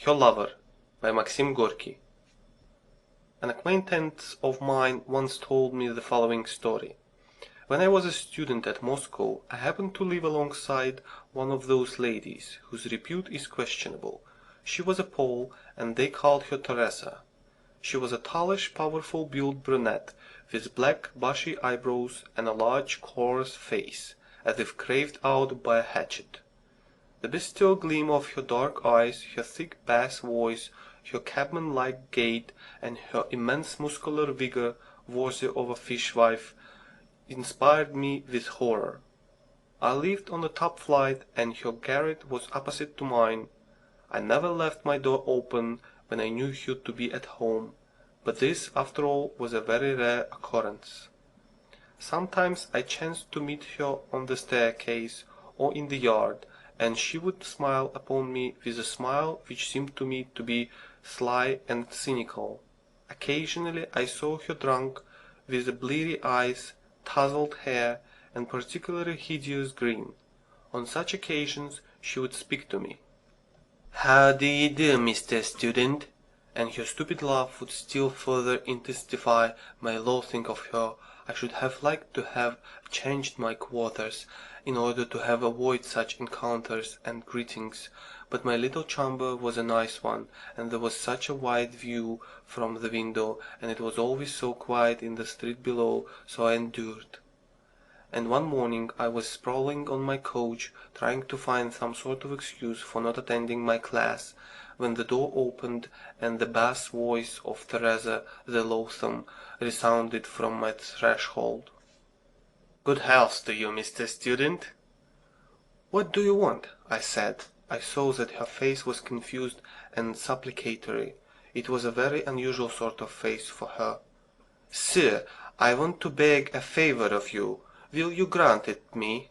Her Lover by Maxim Gorky. An acquaintance of mine once told me the following story. When I was a student at Moscow, I happened to live alongside one of those ladies whose repute is questionable. She was a Pole, and they called her Teresa. She was a tallish, powerful built brunette, with black, bushy eyebrows and a large, coarse face, as if carved out by a hatchet. The bestial gleam of her dark eyes, her thick bass voice, her cabman-like gait, and her immense muscular vigor, worthy of a fishwife, inspired me with horror. I lived on the top flight, and her garret was opposite to mine. I never left my door open when I knew her to be at home, but this, after all, was a very rare occurrence. Sometimes I chanced to meet her on the staircase or in the yard, and she would smile upon me with a smile which seemed to me to be sly and cynical. Occasionally I saw her drunk, with bleary eyes, tousled hair, and particularly hideous grin. On such occasions she would speak to me. "How do you do, Mr. Student?" and her stupid laugh would still further intensify my loathing of her. I should have liked to have changed my quarters, in order to have avoided such encounters and greetings, but my little chamber was a nice one, and there was such a wide view from the window, and it was always so quiet in the street below, so I endured. And one morning I was sprawling on my couch, trying to find some sort of excuse for not attending my class, when the door opened and the bass voice of Teresa the Loathsome resounded from my threshold. "Good health to you, Mr. Student." "What do you want?" I said. I saw that her face was confused and supplicatory. It was a very unusual sort of face for her. "Sir, I want to beg a favor of you. Will you grant it me?"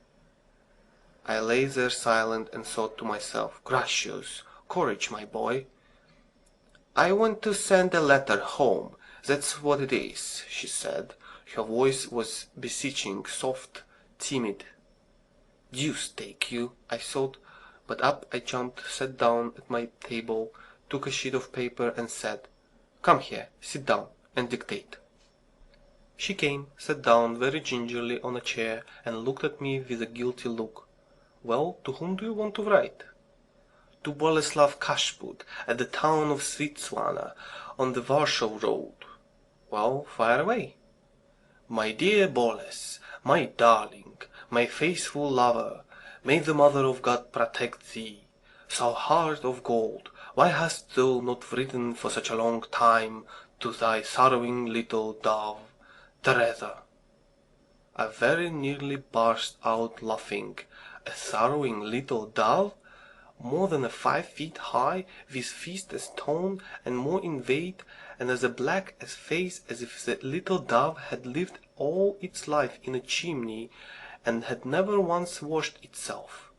I lay there silent and thought to myself, "Gracious! Courage, my boy." "I want to send a letter home, that's what it is," she said. Her voice was beseeching, soft, timid. "Deuce take you," I thought, but up I jumped, sat down at my table, took a sheet of paper, and said, "Come here, sit down, and dictate." She came, sat down very gingerly on a chair, and looked at me with a guilty look. "Well, to whom do you want to write?" "To Boleslav Kashput, at the town of Svitsvana, on the Warsaw road." "Well, fire away." "My dear Boles, my darling, my faithful lover, may the Mother of God protect thee. Thou heart of gold, why hast thou not written for such a long time to thy sorrowing little dove, Teresa?" I very nearly burst out laughing. A sorrowing little dove? More than 5 feet high, with feet as stone and more in weight, and as black as face as if the little dove had lived all its life in a chimney, and had never once washed itself.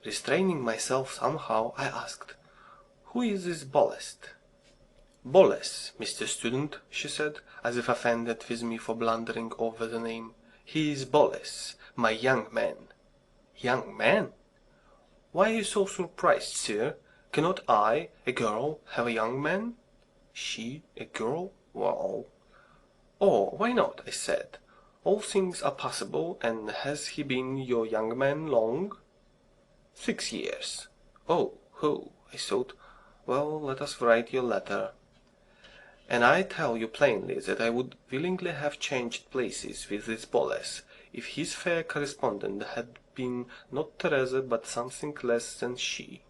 Restraining myself somehow, I asked, "Who is this Bolest?" "Boles, Mr. Student," she said, as if offended with me for blundering over the name. "He is Boles, my young man." "Young man? Why are you so surprised, sir? Cannot I, a girl, have a young man?" She, a girl? Well... "Oh, why not?" I said. "All things are possible, and has he been your young man long?" 6 years. "Oh, ho," I thought. "Well, let us write your letter." And I tell you plainly that I would willingly have changed places with this Boles, if his fair correspondent had been not Teresa but something less than she.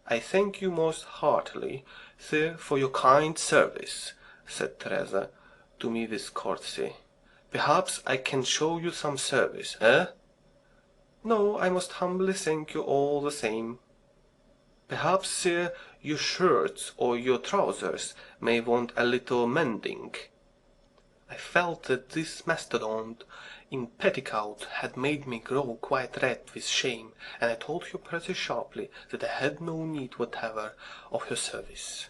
"I thank you most heartily, sir, for your kind service," said Teresa to me with courtesy. "Perhaps I can show you some service, eh?" "No, I most humbly thank you all the same." "Perhaps, sir, your shirts or your trousers may want a little mending." I felt that this mastodon in petticoats had made me grow quite red with shame, and I told her pretty sharply that I had no need whatever of her service.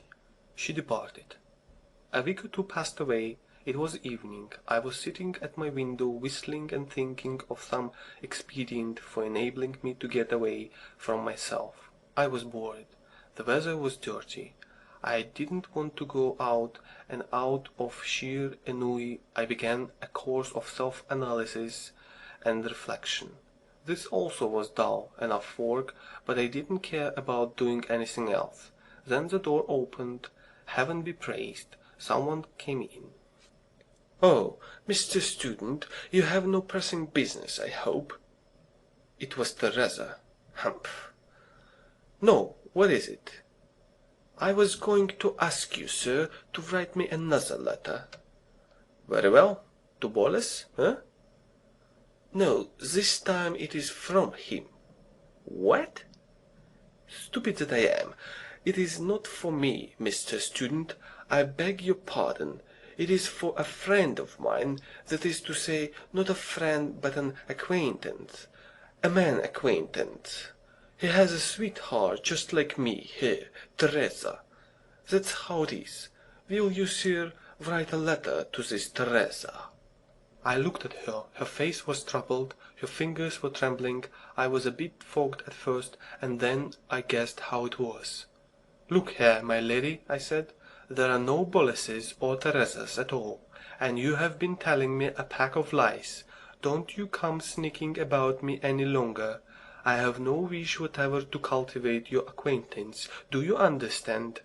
She departed. A week or two passed away. It was evening. I was sitting at my window whistling and thinking of some expedient for enabling me to get away from myself. I was bored. The weather was dirty. I didn't want to go out, and out of sheer ennui I began a course of self-analysis and reflection. This also was dull enough work, but I didn't care about doing anything else. Then the door opened. Heaven be praised, someone came in. "Oh, Mr. Student, you have no pressing business, I hope?" It was Teresa. Humph. "No, what is it?" "I was going to ask you, sir, to write me another letter." "Very well. To Boles, eh?" "No, this time it is from him." "What?" "Stupid that I am. It is not for me, Mr. Student. I beg your pardon. It is for a friend of mine, that is to say, not a friend but an acquaintance. A man acquaintance. He has a sweetheart just like me here, Teresa. That's how it is. Will you, sir, write a letter to this Teresa?" I looked at her. Her face was troubled, her fingers were trembling. I was a bit fogged at first, and then I guessed how it was. "Look here, my lady," I said, "there are no Boleses or Teresas at all, and you have been telling me a pack of lies. Don't you come sneaking about me any longer. I have no wish whatever to cultivate your acquaintance. Do you understand?"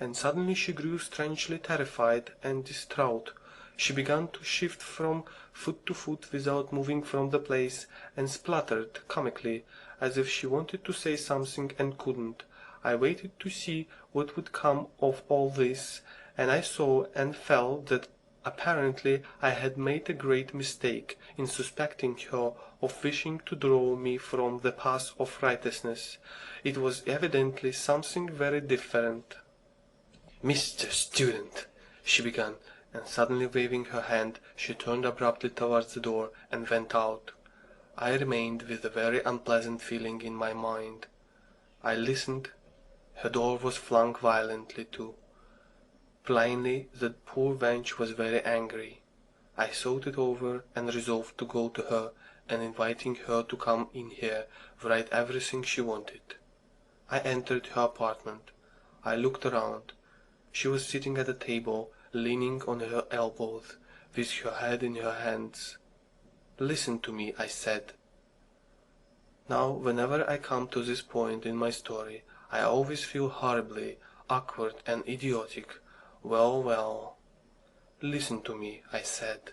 And suddenly she grew strangely terrified and distraught. She began to shift from foot to foot without moving from the place, and spluttered comically, as if she wanted to say something and couldn't. I waited to see what would come of all this, and I saw and felt that apparently I had made a great mistake in suspecting her of wishing to draw me from the path of righteousness. It was evidently something very different. "Mr. Student," she began, and suddenly waving her hand, she turned abruptly towards the door and went out. I remained with a very unpleasant feeling in my mind. I listened. Her door was flung violently to. Plainly the poor wench was very angry. I thought it over, and resolved to go to her, and inviting her to come in here, write everything she wanted. I entered her apartment. I looked around. She was sitting at a table, leaning on her elbows, with her head in her hands. "Listen to me," I said. Now, whenever I come to this point in my story, I always feel horribly awkward and idiotic. Well, well. "Listen to me," I said.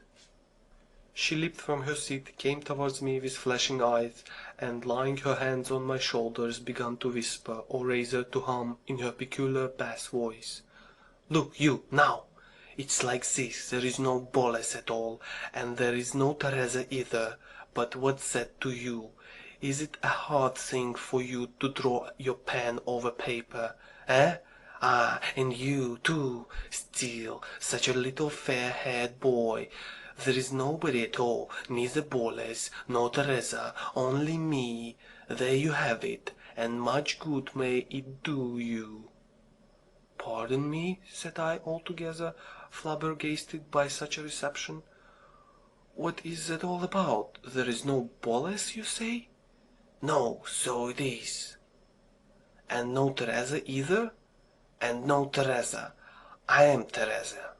She leaped from her seat, came towards me with flashing eyes, and laying her hands on my shoulders began to whisper, or rather to hum, in her peculiar bass voice. "Look you, now! It's like this. There is no Boles at all, and there is no Teresa either. But what's that to you? Is it a hard thing for you to draw your pen over paper, eh? Ah, and you, too, still, such a little fair-haired boy. There is nobody at all, neither Boles nor Teresa, only me. There you have it, and much good may it do you." "Pardon me," said I, altogether flabbergasted by such a reception. "What is that all about? There is no Boles, you say?" "No, so it is." "And no Teresa either?" "And no Teresa. I am Teresa."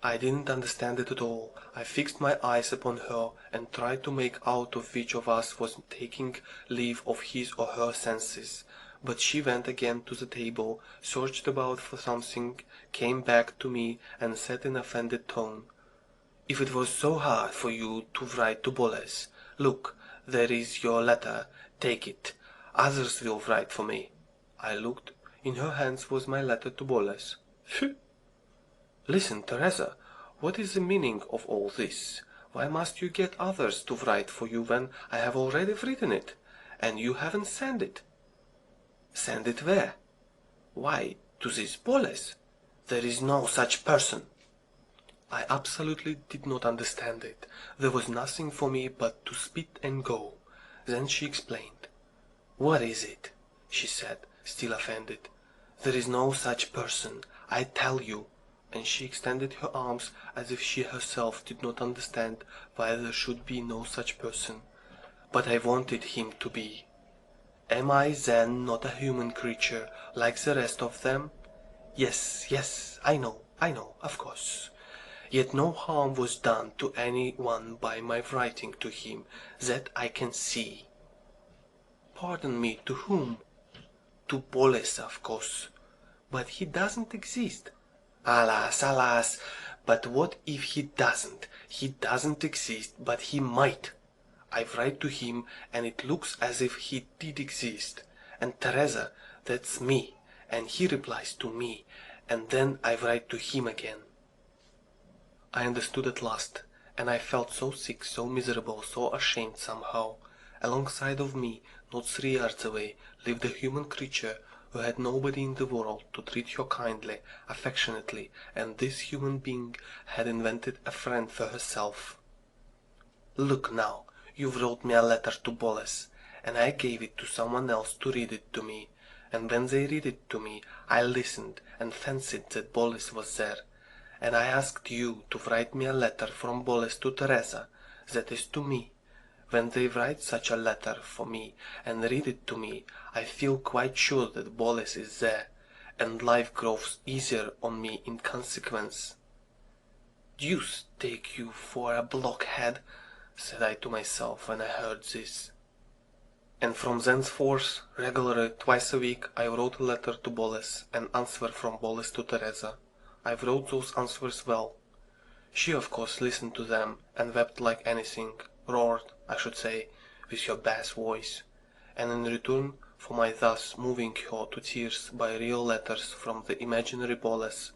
I didn't understand it at all. I fixed my eyes upon her, and tried to make out of which of us was taking leave of his or her senses. But she went again to the table, searched about for something, came back to me, and said in offended tone, "If it was so hard for you to write to Boles, look, there is your letter. Take it. Others will write for me." I looked. In her hands was my letter to Boles. Phew! "Listen, Teresa, what is the meaning of all this? Why must you get others to write for you when I have already written it, and you haven't sent it?" "Send it where?" "Why, to this Boles. There is no such person." I absolutely did not understand it. There was nothing for me but to spit and go. Then she explained. "What is it?" she said, still offended. "There is no such person, I tell you." And she extended her arms as if she herself did not understand why there should be no such person. But I wanted him to be. Am I then not a human creature like the rest of them? Yes, yes, I know, of course. Yet no harm was done to any one by my writing to him, that I can see. Pardon me, to whom? To Boles, of course. But he doesn't exist. Alas, alas! But what if he doesn't? He doesn't exist, but he might. I write to him, and it looks as if he did exist. And Teresa, that's me, and he replies to me, and then I write to him again. I understood at last, and I felt so sick, so miserable, so ashamed somehow. Alongside of me, not 3 yards away, lived a human creature who had nobody in the world to treat her kindly, affectionately, and this human being had invented a friend for herself. Look now, you've wrote me a letter to Boles, and I gave it to someone else to read it to me, and when they read it to me, I listened and fancied that Boles was there. And I asked you to write me a letter from Boles to Teresa, that is to me. When they write such a letter for me and read it to me, I feel quite sure that Boles is there, and life grows easier on me in consequence. Deuce take you for a blockhead, said I to myself when I heard this. And from thenceforth, regularly twice a week, I wrote a letter to Boles, and answer from Boles to Teresa. I wrote those answers well. She of course listened to them, and wept like anything, roared, I should say, with her bass voice, and in return for my thus moving her to tears by real letters from the imaginary Boles,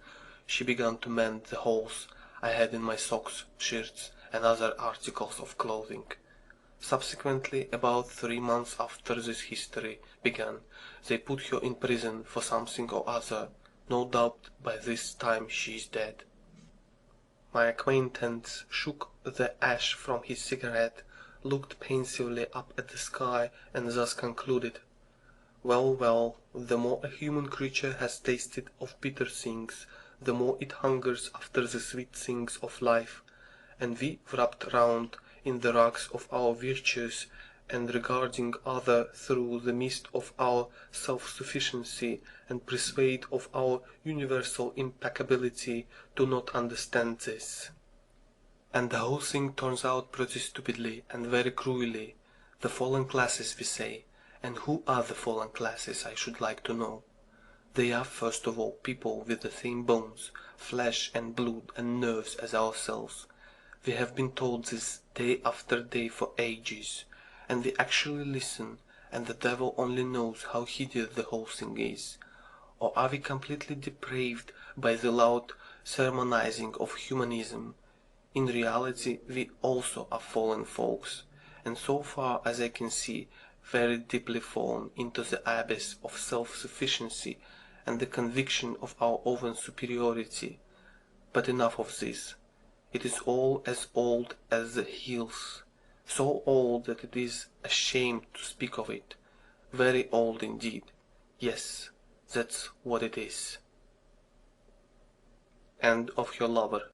she began to mend the holes I had in my socks, shirts, and other articles of clothing. Subsequently, about 3 months after this history began, they put her in prison for something or other. No doubt by this time she is dead. My acquaintance shook the ash from his cigarette, looked pensively up at the sky, and thus concluded, "Well, well, the more a human creature has tasted of bitter things, the more it hungers after the sweet things of life, and we, wrapped round in the rags of our virtues, and regarding other through the mist of our self-sufficiency and persuaded of our universal impeccability, do not understand this. And the whole thing turns out pretty stupidly and very cruelly. The fallen classes, we say. And who are the fallen classes, I should like to know? They are first of all people with the same bones, flesh and blood and nerves as ourselves. We have been told this day after day for ages, and we actually listen, and the devil only knows how hideous the whole thing is. Or are we completely depraved by the loud sermonizing of humanism? In reality, we also are fallen folks, and so far as I can see, very deeply fallen into the abyss of self-sufficiency and the conviction of our own superiority. But enough of this. It is all as old as the hills, so old that it is a shame to speak of it. Very old indeed. Yes, that's what it is. End of Your Lover.